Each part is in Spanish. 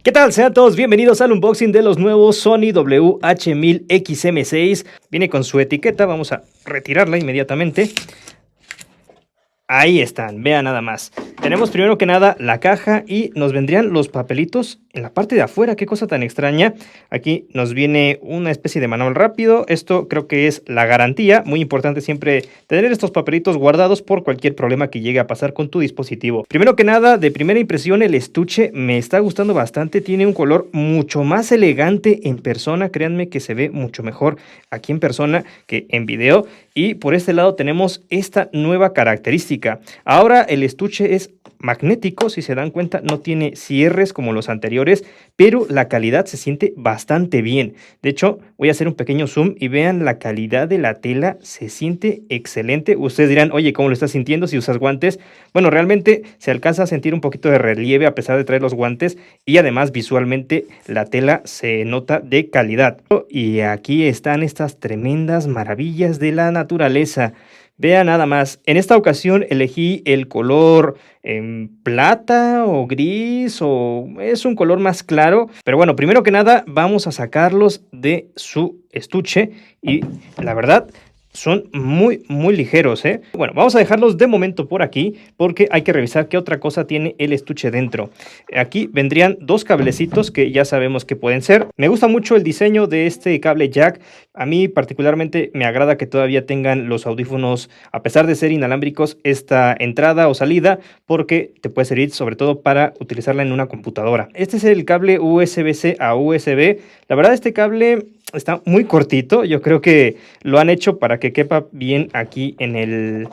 ¿Qué tal? Sean todos bienvenidos al unboxing de los nuevos Sony WH-1000XM6. Viene con su etiqueta, vamos a retirarla inmediatamente. Ahí están, vean nada más. Tenemos primero que nada la caja y nos vendrían los papelitos en la parte de afuera. Qué cosa tan extraña. Aquí nos viene una especie de manual rápido. Esto creo que es la garantía. Muy importante siempre tener estos papelitos guardados por cualquier problema que llegue a pasar con tu dispositivo. Primero que nada, de primera impresión, el estuche me está gustando bastante. Tiene un color mucho más elegante en persona. Créanme que se ve mucho mejor aquí en persona que en video. Y por este lado tenemos esta nueva característica. Ahora el estuche es magnético, si se dan cuenta no tiene cierres como los anteriores, pero la calidad se siente bastante bien. De hecho, voy a hacer un pequeño zoom y vean la calidad de la tela, se siente excelente. Ustedes dirán, oye, ¿cómo lo estás sintiendo si usas guantes? Bueno, realmente se alcanza a sentir un poquito de relieve a pesar de traer los guantes y además visualmente la tela se nota de calidad. Y aquí están estas tremendas maravillas de la naturaleza. Vean nada más, en esta ocasión elegí el color plata o gris o es un color más claro. Pero bueno, primero que nada vamos a sacarlos de su estuche y la verdad son muy ligeros, ¿eh? Bueno, vamos a dejarlos de momento por aquí porque hay que revisar qué otra cosa tiene el estuche dentro. Aquí vendrían dos cablecitos que ya sabemos que pueden ser. Me gusta mucho el diseño de este cable jack. A mí particularmente me agrada que todavía tengan los audífonos, a pesar de ser inalámbricos, esta entrada o salida porque te puede servir sobre todo para utilizarla en una computadora. Este es el cable USB-C a USB. La verdad este cable está muy cortito, yo creo que lo han hecho para que quepa bien aquí en el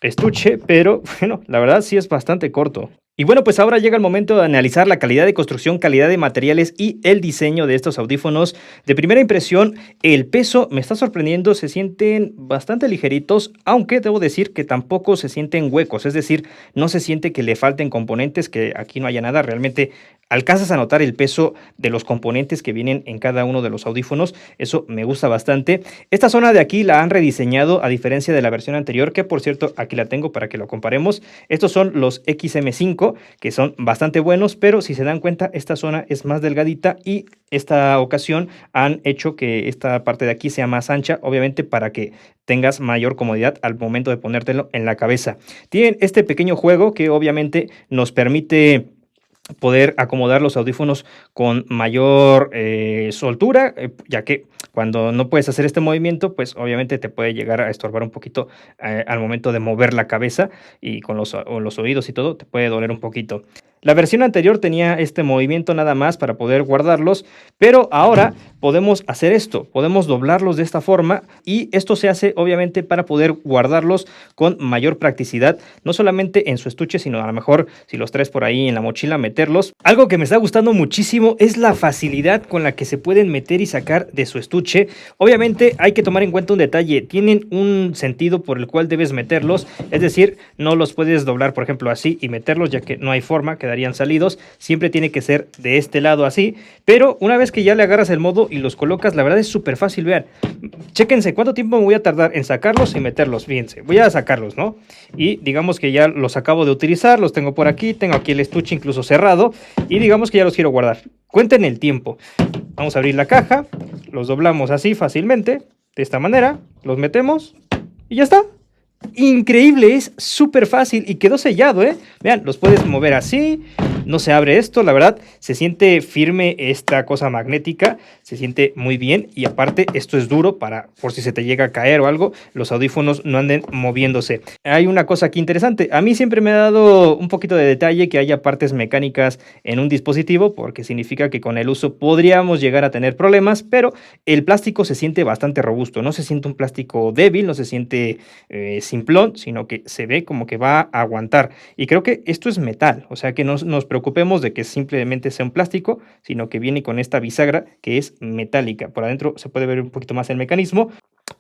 estuche, pero bueno, la verdad sí es bastante corto. Y bueno, pues ahora llega el momento de analizar la calidad de construcción, calidad de materiales y el diseño de estos audífonos. De primera impresión, el peso me está sorprendiendo, se sienten bastante ligeritos, aunque debo decir que tampoco se sienten huecos, es decir, no se siente que le falten componentes, que aquí no haya nada, realmente alcanzas a notar el peso de los componentes que vienen en cada uno de los audífonos, eso me gusta bastante. Esta zona de aquí la han rediseñado a diferencia de la versión anterior, que por cierto aquí la tengo para que lo comparemos. Estos son los XM5, que son bastante buenos, pero si se dan cuenta esta zona es más delgadita y esta ocasión han hecho que esta parte de aquí sea más ancha, obviamente para que tengas mayor comodidad al momento de ponértelo en la cabeza. Tienen este pequeño juego que obviamente nos permite poder acomodar los audífonos con mayor soltura, ya que cuando no puedes hacer este movimiento, pues obviamente te puede llegar a estorbar un poquito al momento de mover la cabeza y con los oídos y todo, te puede doler un poquito. La versión anterior tenía este movimiento nada más para poder guardarlos, pero ahora podemos hacer esto, podemos doblarlos de esta forma y esto se hace obviamente para poder guardarlos con mayor practicidad, no solamente en su estuche, sino a lo mejor si los traes por ahí en la mochila, meterlos. Algo que me está gustando muchísimo es la facilidad con la que se pueden meter y sacar de su estuche. Obviamente hay que tomar en cuenta un detalle, tienen un sentido por el cual debes meterlos, es decir, no los puedes doblar por ejemplo así y meterlos, ya que no hay forma, quedarían salidos, siempre tiene que ser de este lado así, pero una vez que ya le agarras el modo y los colocas, la verdad es súper fácil. Vean, chéquense cuánto tiempo me voy a tardar en sacarlos y meterlos. Fíjense, voy a sacarlos, ¿no? Y digamos que ya los acabo de utilizar, los tengo por aquí, tengo aquí el estuche incluso cerrado y digamos que ya los quiero guardar. Cuenten el tiempo. Vamos a abrir la caja, los doblamos así fácilmente, de esta manera, los metemos y ya está. Increíble, es súper fácil y quedó sellado, ¿eh? Vean, los puedes mover así, no se abre esto, la verdad, se siente firme esta cosa magnética, se siente muy bien y aparte esto es duro para, por si se te llega a caer o algo, los audífonos no anden moviéndose. Hay una cosa aquí interesante, a mí siempre me ha dado un poquito de detalle que haya partes mecánicas en un dispositivo porque significa que con el uso podríamos llegar a tener problemas, pero el plástico se siente bastante robusto, no se siente un plástico débil, no se siente simplón, sino que se ve como que va a aguantar. Y creo que esto es metal, o sea que no nos preocupemos de que simplemente sea un plástico, sino que viene con esta bisagra que es metálica. Por adentro se puede ver un poquito más el mecanismo.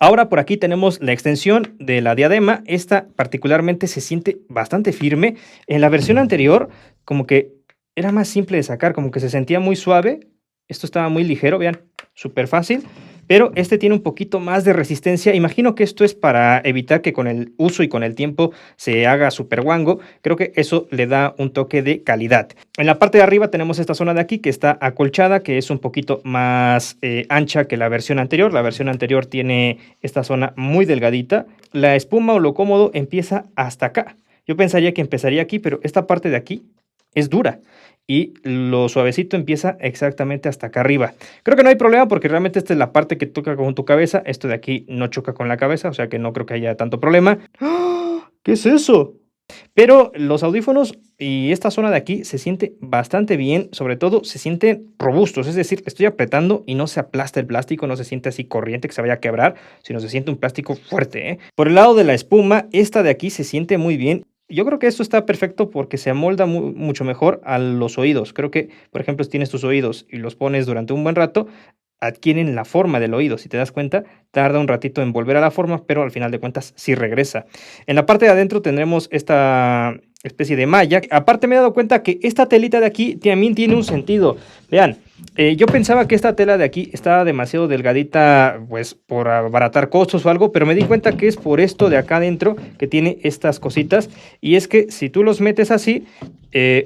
Ahora por aquí tenemos la extensión de la diadema. Esta particularmente se siente bastante firme. En la versión anterior como que era más simple de sacar, como que se sentía muy suave. Esto estaba muy ligero, vean, súper fácil. pero este tiene un poquito más de resistencia. Imagino que esto es para evitar que con el uso y con el tiempo se haga súper guango. Creo que eso le da un toque de calidad. En la parte de arriba tenemos esta zona de aquí que está acolchada, que es un poquito más ancha que la versión anterior. La versión anterior tiene esta zona muy delgadita. La espuma o lo cómodo empieza hasta acá. Yo pensaría que empezaría aquí, pero esta parte de aquí es dura y lo suavecito empieza exactamente hasta acá arriba. Creo que no hay problema porque realmente esta es la parte que toca con tu cabeza. Esto de aquí no choca con la cabeza, o sea que no creo que haya tanto problema. ¡Ah! ¿Qué es eso? Pero los audífonos y esta zona de aquí se siente bastante bien, sobre todo se sienten robustos, es decir, estoy apretando y no se aplasta el plástico, no se siente así corriente que se vaya a quebrar, sino se siente un plástico fuerte, ¿eh? Por el lado de la espuma, esta de aquí se siente muy bien. Yo creo que esto está perfecto porque se amolda mucho mejor a los oídos. Creo que, por ejemplo, si tienes tus oídos y los pones durante un buen rato, adquieren la forma del oído. Si te das cuenta, tarda un ratito en volver a la forma, pero al final de cuentas sí regresa. En la parte de adentro tendremos esta especie de malla. Aparte me he dado cuenta que esta telita de aquí también tiene un sentido. Vean, yo pensaba que esta tela de aquí estaba demasiado delgadita, pues por abaratar costos o algo, pero me di cuenta que es por esto de acá adentro que tiene estas cositas. Y es que si tú los metes así,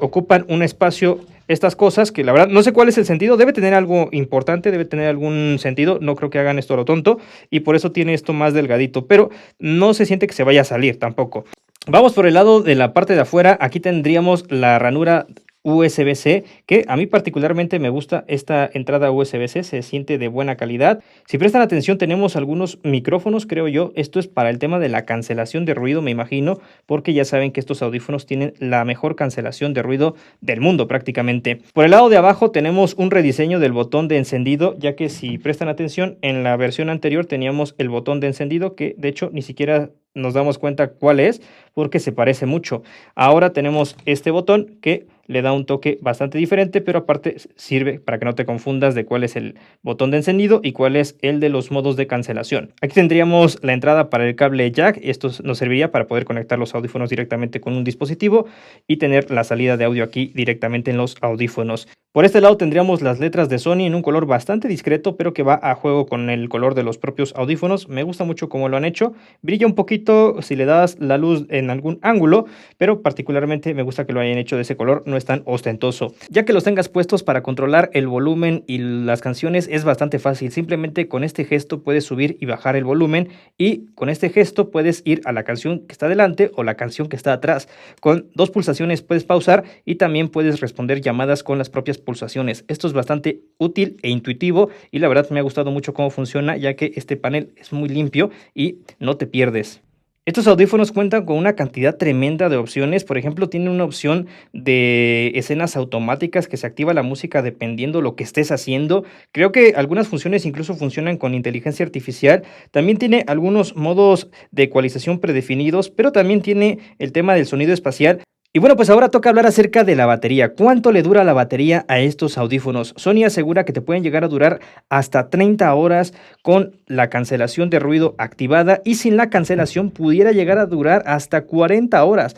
ocupan un espacio estas cosas, que la verdad no sé cuál es el sentido, debe tener algo importante, debe tener algún sentido, no creo que hagan esto a lo tonto, y por eso tiene esto más delgadito, pero no se siente que se vaya a salir tampoco. Vamos por el lado de la parte de afuera, aquí tendríamos la ranura USB-C, que a mí particularmente me gusta esta entrada USB-C, se siente de buena calidad. Si prestan atención tenemos algunos micrófonos, creo yo, esto es para el tema de la cancelación de ruido, me imagino, porque ya saben que estos audífonos tienen la mejor cancelación de ruido del mundo prácticamente. Por el lado de abajo tenemos un rediseño del botón de encendido, ya que si prestan atención, en la versión anterior teníamos el botón de encendido, que de hecho ni siquiera nos damos cuenta cuál es, porque se parece mucho. Ahora tenemos este botón que le da un toque bastante diferente, pero aparte sirve para que no te confundas de cuál es el botón de encendido y cuál es el de los modos de cancelación. Aquí tendríamos la entrada para el cable jack, esto nos serviría para poder conectar los audífonos directamente con un dispositivo y tener la salida de audio aquí directamente en los audífonos. Por este lado tendríamos las letras de Sony en un color bastante discreto, pero que va a juego con el color de los propios audífonos. Me gusta mucho cómo lo han hecho. Brilla un poquito si le das la luz en algún ángulo, pero particularmente me gusta que lo hayan hecho de ese color, no es tan ostentoso. Ya que los tengas puestos para controlar el volumen y las canciones es bastante fácil. Simplemente con este gesto puedes subir y bajar el volumen y con este gesto puedes ir a la canción que está delante o la canción que está atrás. Con dos pulsaciones puedes pausar y también puedes responder llamadas con las propias pulsaciones. Esto es bastante útil e intuitivo y la verdad me ha gustado mucho cómo funciona, ya que este panel es muy limpio y no te pierdes. Estos audífonos cuentan con una cantidad tremenda de opciones. Por ejemplo, tiene una opción de escenas automáticas que se activa la música dependiendo lo que estés haciendo. Creo que algunas funciones incluso funcionan con inteligencia artificial. También tiene algunos modos de ecualización predefinidos, pero también tiene el tema del sonido espacial. Y bueno, pues ahora toca hablar acerca de la batería. ¿Cuánto le dura la batería a estos audífonos? Sony asegura que te pueden llegar a durar hasta 30 horas con la cancelación de ruido activada y sin la cancelación pudiera llegar a durar hasta 40 horas.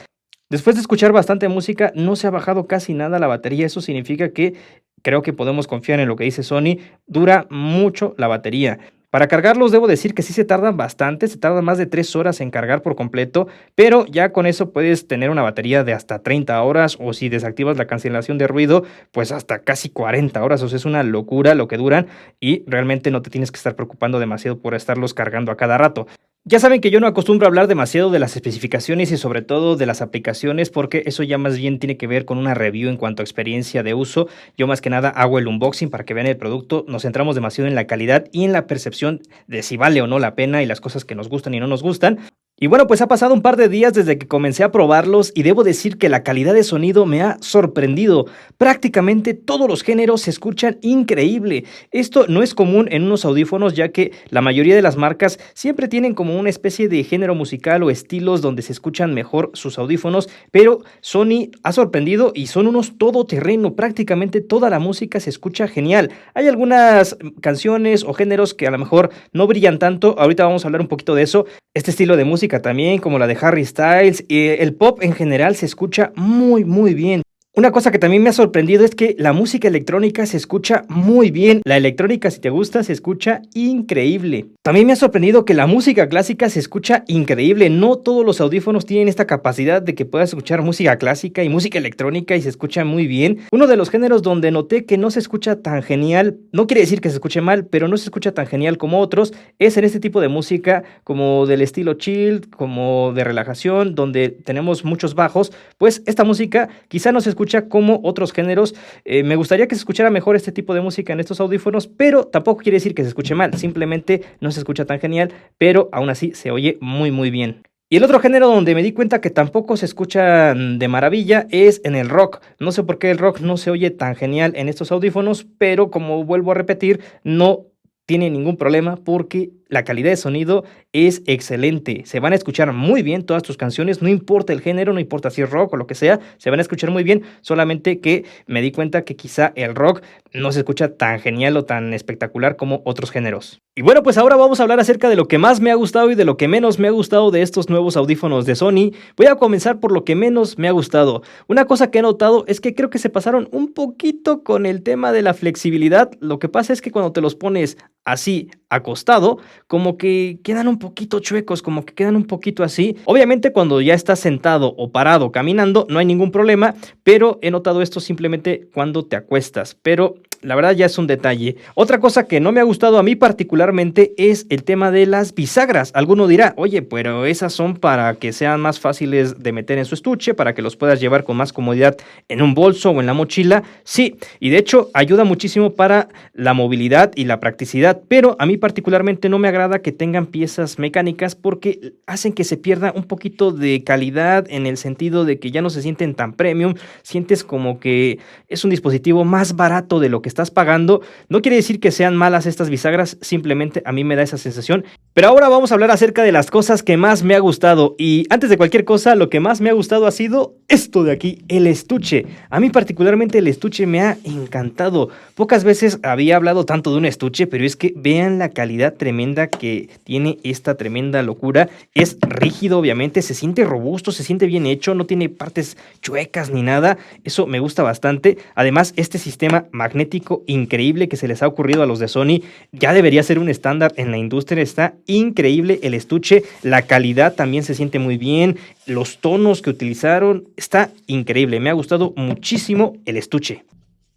Después de escuchar bastante música, no se ha bajado casi nada la batería. Eso significa que creo que podemos confiar en lo que dice Sony. Dura mucho la batería. Para cargarlos debo decir que sí se tardan bastante, se tardan más de 3 horas en cargar por completo, pero ya con eso puedes tener una batería de hasta 30 horas o si desactivas la cancelación de ruido, pues hasta casi 40 horas, o sea, es una locura lo que duran y realmente no te tienes que estar preocupando demasiado por estarlos cargando a cada rato. Ya saben que yo no acostumbro a hablar demasiado de las especificaciones y sobre todo de las aplicaciones porque eso ya más bien tiene que ver con una review en cuanto a experiencia de uso. Yo más que nada hago el unboxing para que vean el producto, nos centramos demasiado en la calidad y en la percepción de si vale o no la pena y las cosas que nos gustan y no nos gustan. Y bueno, pues ha pasado un par de días desde que comencé a probarlos y debo decir que la calidad de sonido me ha sorprendido. Prácticamente todos los géneros se escuchan increíble. Esto no es común en unos audífonos ya que la mayoría de las marcas siempre tienen como una especie de género musical o estilos donde se escuchan mejor sus audífonos, pero Sony ha sorprendido y son unos todoterreno. Prácticamente toda la música se escucha genial. Hay algunas canciones o géneros que a lo mejor no brillan tanto, ahorita vamos a hablar un poquito de eso. Este estilo de música también, como la de Harry Styles, y el pop en general se escucha muy bien. Una cosa que también me ha sorprendido es que la música electrónica se escucha muy bien. La electrónica, si te gusta, se escucha increíble. También me ha sorprendido que la música clásica se escucha increíble. No todos los audífonos tienen esta capacidad de que puedas escuchar música clásica y música electrónica y se escucha muy bien. Uno de los géneros donde noté que no se escucha tan genial, no quiere decir que se escuche mal, pero no se escucha tan genial como otros, es en este tipo de música como del estilo chill, como de relajación, donde tenemos muchos bajos. Pues esta música quizá no se escucha como otros géneros. Me gustaría que se escuchara mejor este tipo de música en estos audífonos, pero tampoco quiere decir que se escuche mal, simplemente no se escucha tan genial, pero aún así se oye muy bien. Y el otro género donde me di cuenta que tampoco se escucha de maravilla es en el rock. No sé por qué el rock no se oye tan genial en estos audífonos, pero como vuelvo a repetir, no tiene ningún problema porque la calidad de sonido es excelente. Se van a escuchar muy bien todas tus canciones, no importa el género, no importa si es rock o lo que sea, se van a escuchar muy bien, solamente que me di cuenta que quizá el rock no se escucha tan genial o tan espectacular como otros géneros. Y bueno, pues ahora vamos a hablar acerca de lo que más me ha gustado y de lo que menos me ha gustado de estos nuevos audífonos de Sony. Voy a comenzar por lo que menos me ha gustado. Una cosa que he notado es que creo que se pasaron un poquito con el tema de la flexibilidad. Lo que pasa es que cuando te los pones así acostado, como que quedan un poquito chuecos, como que quedan un poquito así. Obviamente cuando ya estás sentado o parado caminando no hay ningún problema, pero he notado esto simplemente cuando te acuestas, pero la verdad ya es un detalle. Otra cosa que no me ha gustado a mí particularmente es el tema de las bisagras. Alguno dirá, oye, pero esas son para que sean más fáciles de meter en su estuche, para que los puedas llevar con más comodidad en un bolso o en la mochila. Sí, y de hecho ayuda muchísimo para la movilidad y la practicidad, pero a mí particularmente no me agrada que tengan piezas mecánicas porque hacen que se pierda un poquito de calidad en el sentido de que ya no se sienten tan premium, sientes como que es un dispositivo más barato de lo que estás pagando. No quiere decir que sean malas estas bisagras, simplemente a mí me da esa sensación. Pero ahora vamos a hablar acerca de las cosas que más me ha gustado. Y antes de cualquier cosa, lo que más me ha gustado ha sido esto de aquí, el estuche. A mí particularmente el estuche me ha encantado. Pocas veces había hablado tanto de un estuche, pero es que vean la calidad tremenda que tiene esta tremenda locura. Es rígido, obviamente, se siente robusto, se siente bien hecho, no tiene partes chuecas ni nada. Eso me gusta bastante. Además, este sistema magnético increíble que se les ha ocurrido a los de Sony ya debería ser un estándar en la industria. Está increíble el estuche, la calidad también se siente muy bien, los tonos que utilizaron, está increíble, me ha gustado muchísimo el estuche.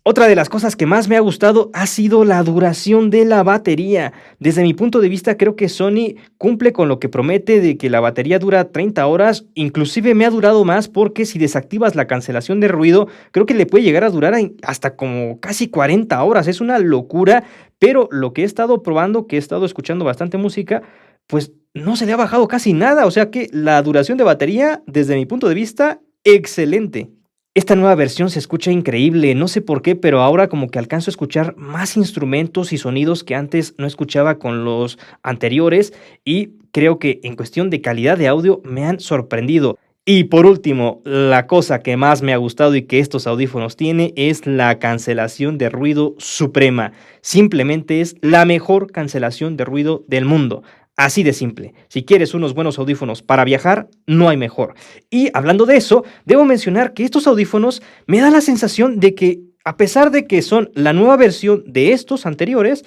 Otra de las cosas que más me ha gustado ha sido la duración de la batería. Desde mi punto de vista creo que Sony cumple con lo que promete de que la batería dura 30 horas, inclusive me ha durado más porque si desactivas la cancelación de ruido creo que le puede llegar a durar hasta como casi 40 horas, es una locura, pero lo que he estado probando, que he estado escuchando bastante música, pues no se le ha bajado casi nada, o sea que la duración de batería desde mi punto de vista, excelente. Esta nueva versión se escucha increíble, no sé por qué, pero ahora como que alcanzo a escuchar más instrumentos y sonidos que antes no escuchaba con los anteriores y creo que en cuestión de calidad de audio me han sorprendido. Y por último, la cosa que más me ha gustado y que estos audífonos tiene es la cancelación de ruido suprema. Simplemente es la mejor cancelación de ruido del mundo. Así de simple. Si quieres unos buenos audífonos para viajar, no hay mejor. Y hablando de eso, debo mencionar que estos audífonos me dan la sensación de que, a pesar de que son la nueva versión de estos anteriores,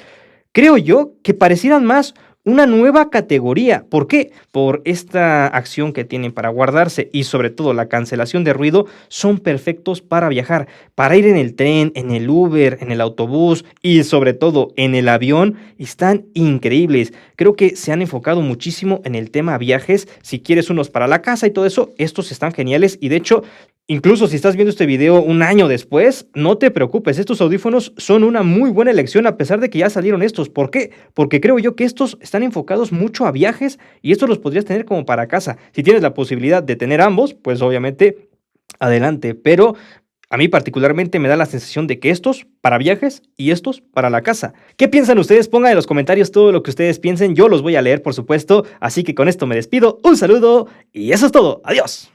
creo yo que parecieran más una nueva categoría. ¿Por qué? Por esta acción que tienen para guardarse y sobre todo la cancelación de ruido, son perfectos para viajar, para ir en el tren, en el Uber, en el autobús y sobre todo en el avión. Están increíbles. Creo que se han enfocado muchísimo en el tema viajes. Si quieres unos para la casa y todo eso, estos están geniales y de hecho, incluso si estás viendo este video un año después, no te preocupes, estos audífonos son una muy buena elección a pesar de que ya salieron estos. ¿Por qué? Porque creo yo que estos están enfocados mucho a viajes y estos los podrías tener como para casa. Si tienes la posibilidad de tener ambos, pues obviamente adelante, pero a mí particularmente me da la sensación de que estos para viajes y estos para la casa. ¿Qué piensan ustedes? Pongan en los comentarios todo lo que ustedes piensen, yo los voy a leer por supuesto, así que con esto me despido, un saludo y eso es todo, adiós.